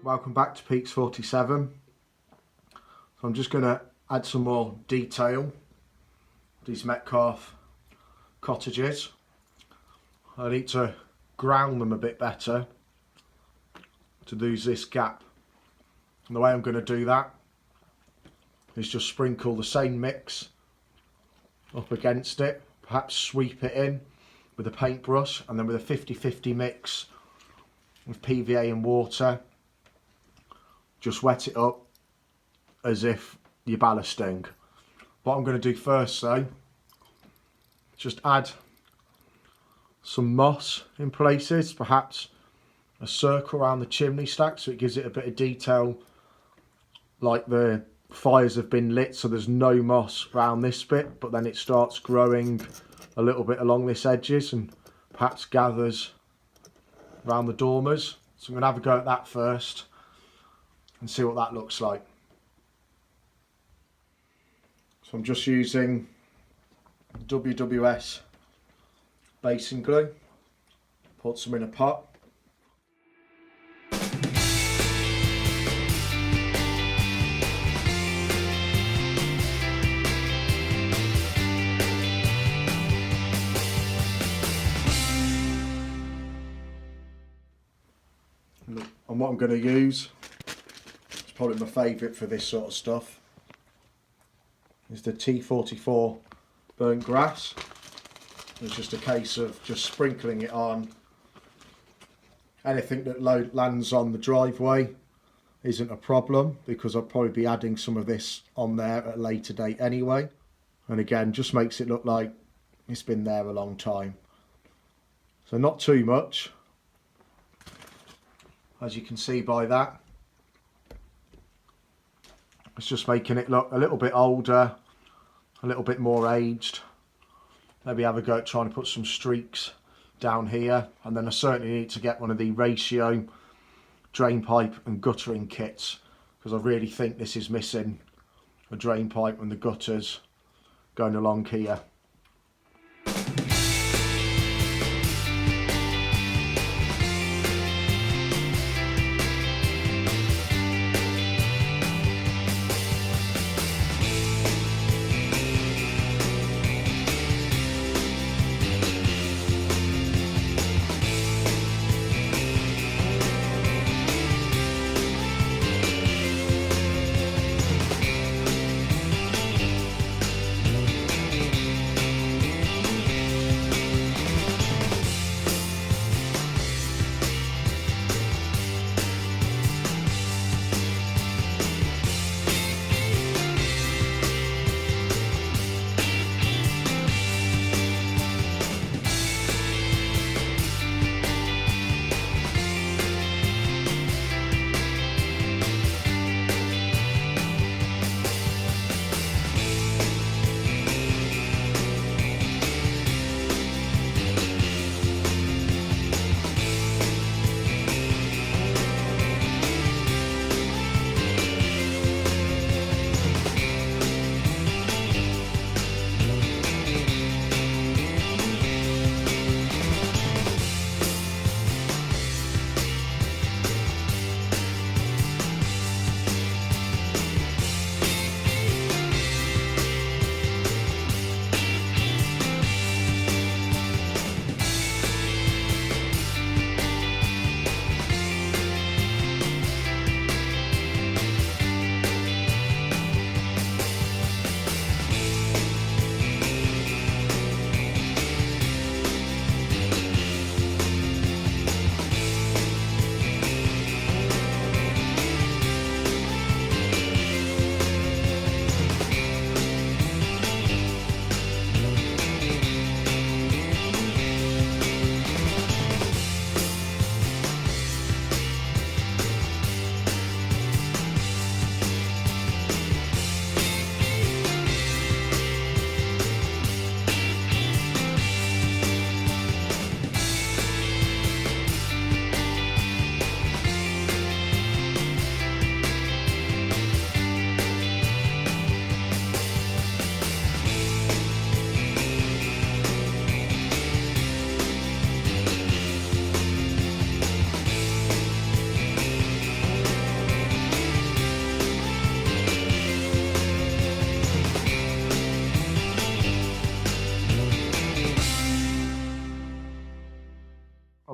welcome back to Peaks 47. So I'm just going to add some more detail to these Metcalfe cottages. I need to ground them a bit better to lose this gap. And the way I'm going to do that is just sprinkle the same mix up against it, perhaps sweep it in with a paintbrush, and then with a 50-50 mix with PVA and water, just wet it up as if you're ballasting. What I'm going to do first though, just add some moss in places, perhaps a circle around the chimney stack so it gives it a bit of detail, like the fires have been lit, so there's no moss around this bit, but then it starts growing a little bit along this edges and perhaps gathers around the dormers. So I'm going to have a go at that first and see what that looks like. So I'm just using WWS basin glue, put some in a pot. And what I'm going to use, it's probably my favourite for this sort of stuff, is the T44 burnt grass. It's just a case of just sprinkling it on. Anything that lands on the driveway isn't a problem, because I'll probably be adding some of this on there at a later date anyway. And again, just makes it look like it's been there a long time. So not too much, as you can see by that. It's just making it look a little bit older, a little bit more aged. Maybe have a go at trying to put some streaks down here, and then I certainly need to get one of the ratio drain pipe and guttering kits, because I really think this is missing a drain pipe and the gutters going along here.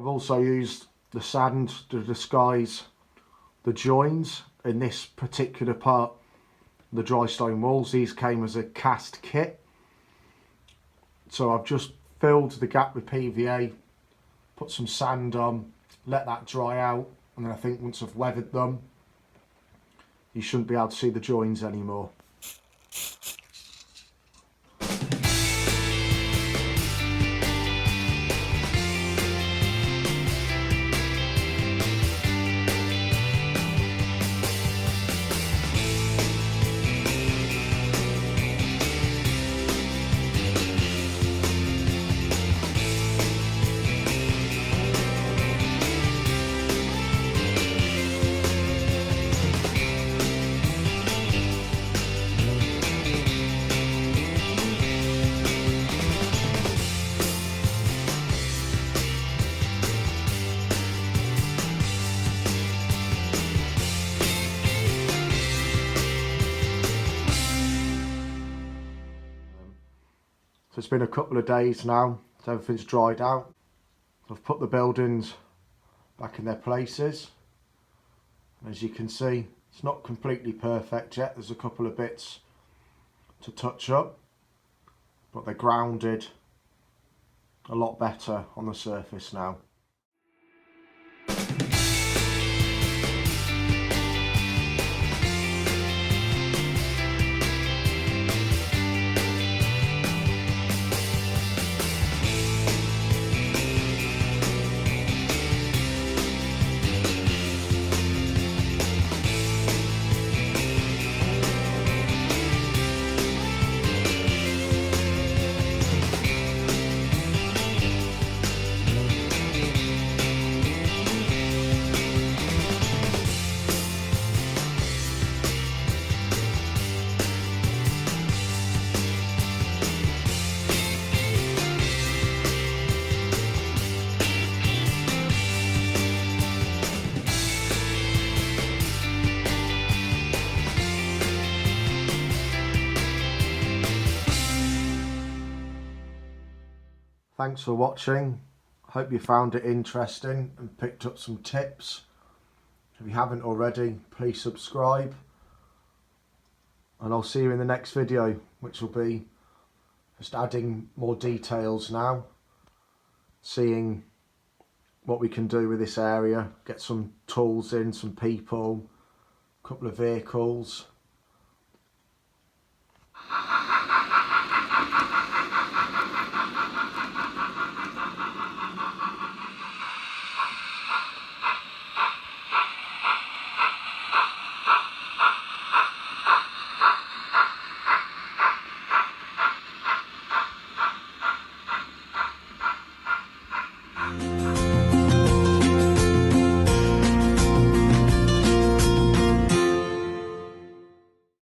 I've also used the sand to disguise the joins in this particular part, the dry stone walls. These came as a cast kit. So I've just filled the gap with PVA, put some sand on, let that dry out, and then I think once I've weathered them, you shouldn't be able to see the joins anymore. So it's been a couple of days now, so everything's dried out. I've put the buildings back in their places. As you can see, it's not completely perfect yet. There's a couple of bits to touch up, but they're grounded a lot better on the surface now. Thanks for watching. Hope you found it interesting and picked up some tips. If you haven't already, please subscribe. And I'll see you in the next video, which will be just adding more details now. Seeing what we can do with this area. Get some tools in, some people, a couple of vehicles.